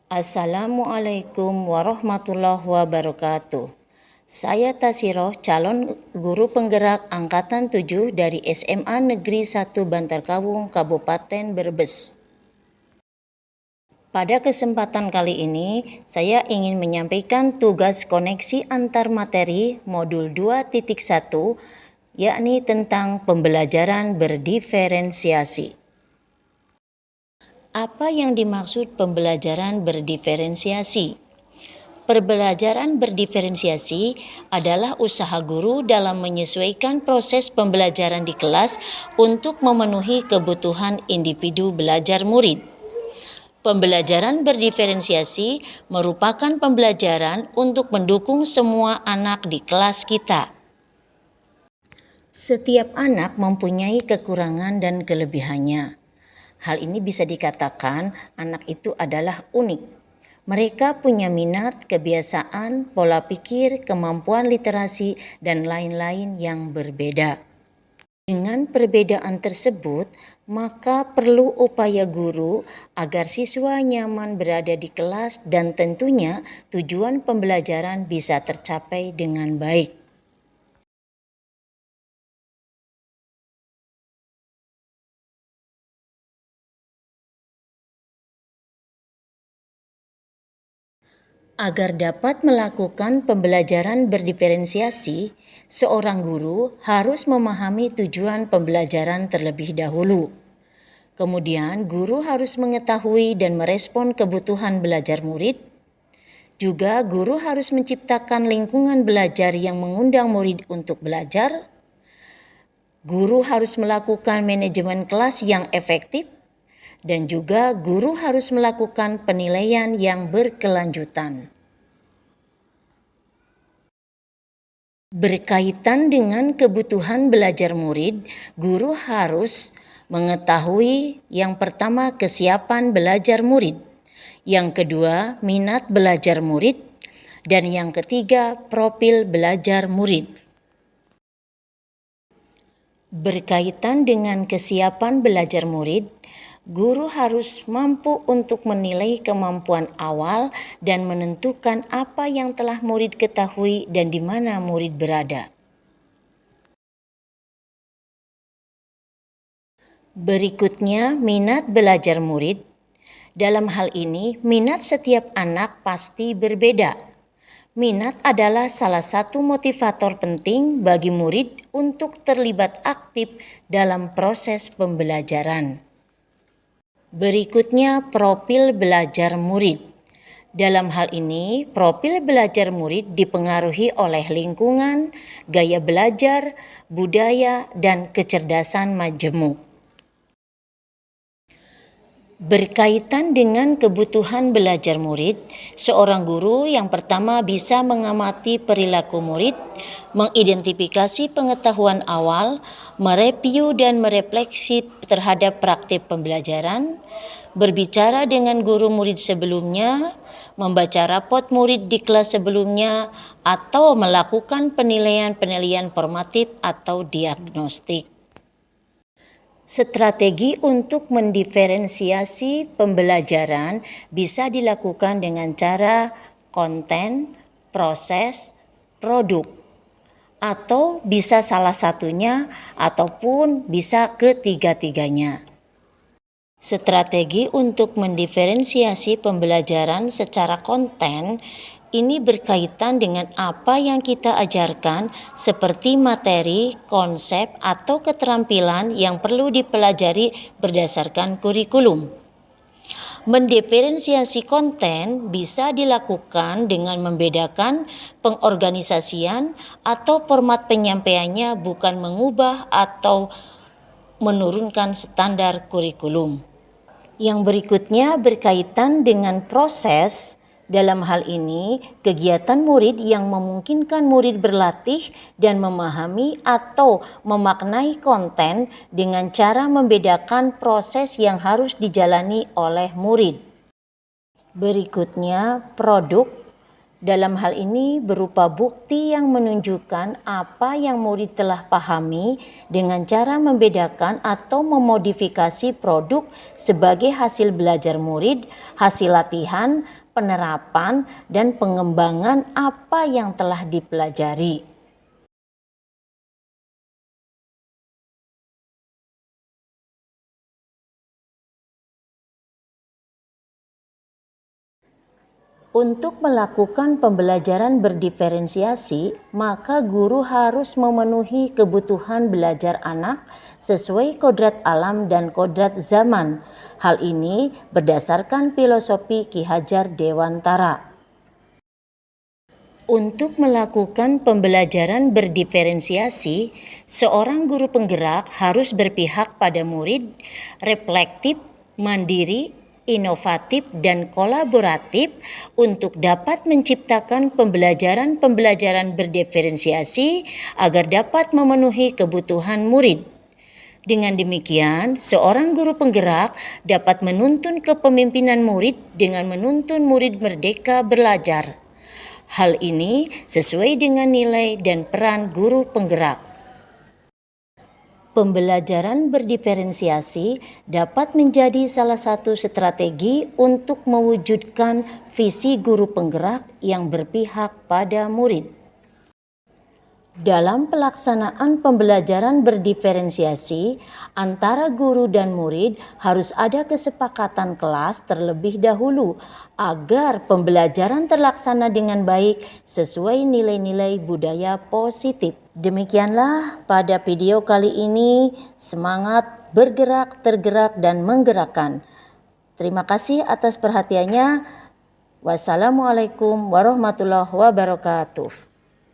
Assalamualaikum warahmatullahi wabarakatuh. Saya Tasiroh, calon guru penggerak Angkatan 7 dari SMA Negeri 1 Bantarkawung, Kabupaten Brebes. Pada kesempatan kali ini, saya ingin menyampaikan tugas koneksi antar materi modul 2.1, yakni tentang pembelajaran berdiferensiasi. Apa yang dimaksud pembelajaran berdiferensiasi? Pembelajaran berdiferensiasi adalah usaha guru dalam menyesuaikan proses pembelajaran di kelas untuk memenuhi kebutuhan individu belajar murid. Pembelajaran berdiferensiasi merupakan pembelajaran untuk mendukung semua anak di kelas kita. Setiap anak mempunyai kekurangan dan kelebihannya. Hal ini bisa dikatakan anak itu adalah unik. Mereka punya minat, kebiasaan, pola pikir, kemampuan literasi, dan lain-lain yang berbeda. Dengan perbedaan tersebut, maka perlu upaya guru agar siswa nyaman berada di kelas dan tentunya tujuan pembelajaran bisa tercapai dengan baik. Agar dapat melakukan pembelajaran berdiferensiasi, seorang guru harus memahami tujuan pembelajaran terlebih dahulu. Kemudian, guru harus mengetahui dan merespon kebutuhan belajar murid. Juga, guru harus menciptakan lingkungan belajar yang mengundang murid untuk belajar. Guru harus melakukan manajemen kelas yang efektif. Dan juga guru harus melakukan penilaian yang berkelanjutan. Berkaitan dengan kebutuhan belajar murid, guru harus mengetahui yang pertama kesiapan belajar murid, yang kedua minat belajar murid, dan yang ketiga profil belajar murid. Berkaitan dengan kesiapan belajar murid, guru harus mampu untuk menilai kemampuan awal dan menentukan apa yang telah murid ketahui dan di mana murid berada. Berikutnya, minat belajar murid. Dalam hal ini, minat setiap anak pasti berbeda. Minat adalah salah satu motivator penting bagi murid untuk terlibat aktif dalam proses pembelajaran. Berikutnya, profil belajar murid. Dalam hal ini, profil belajar murid dipengaruhi oleh lingkungan, gaya belajar, budaya, dan kecerdasan majemuk. Berkaitan dengan kebutuhan belajar murid, seorang guru yang pertama bisa mengamati perilaku murid, mengidentifikasi pengetahuan awal, mereview dan merefleksi terhadap praktik pembelajaran, berbicara dengan guru murid sebelumnya, membaca rapot murid di kelas sebelumnya, atau melakukan penilaian-penilaian formatif atau diagnostik. Strategi untuk mendiferensiasi pembelajaran bisa dilakukan dengan cara konten, proses, produk, atau bisa salah satunya ataupun bisa ketiga-tiganya. Strategi untuk mendiferensiasi pembelajaran secara konten ini berkaitan dengan apa yang kita ajarkan seperti materi, konsep, atau keterampilan yang perlu dipelajari berdasarkan kurikulum. Mendiferensiasi konten bisa dilakukan dengan membedakan pengorganisasian atau format penyampaiannya, bukan mengubah atau menurunkan standar kurikulum. Yang berikutnya berkaitan dengan proses. Dalam hal ini, kegiatan murid yang memungkinkan murid berlatih dan memahami atau memaknai konten dengan cara membedakan proses yang harus dijalani oleh murid. Berikutnya, produk. Dalam hal ini berupa bukti yang menunjukkan apa yang murid telah pahami dengan cara membedakan atau memodifikasi produk sebagai hasil belajar murid, hasil latihan, penerapan, dan pengembangan apa yang telah dipelajari. Untuk melakukan pembelajaran berdiferensiasi, maka guru harus memenuhi kebutuhan belajar anak sesuai kodrat alam dan kodrat zaman. Hal ini berdasarkan filosofi Ki Hajar Dewantara. Untuk melakukan pembelajaran berdiferensiasi, seorang guru penggerak harus berpihak pada murid, reflektif, mandiri, inovatif, dan kolaboratif untuk dapat menciptakan pembelajaran-pembelajaran berdiferensiasi agar dapat memenuhi kebutuhan murid. Dengan demikian, seorang guru penggerak dapat menuntun kepemimpinan murid dengan menuntun murid merdeka belajar. Hal ini sesuai dengan nilai dan peran guru penggerak. Pembelajaran berdiferensiasi dapat menjadi salah satu strategi untuk mewujudkan visi guru penggerak yang berpihak pada murid. Dalam pelaksanaan pembelajaran berdiferensiasi, antara guru dan murid harus ada kesepakatan kelas terlebih dahulu agar pembelajaran terlaksana dengan baik sesuai nilai-nilai budaya positif. Demikianlah pada video kali ini, semangat bergerak, tergerak, dan menggerakkan. Terima kasih atas perhatiannya. Wassalamualaikum warahmatullahi wabarakatuh.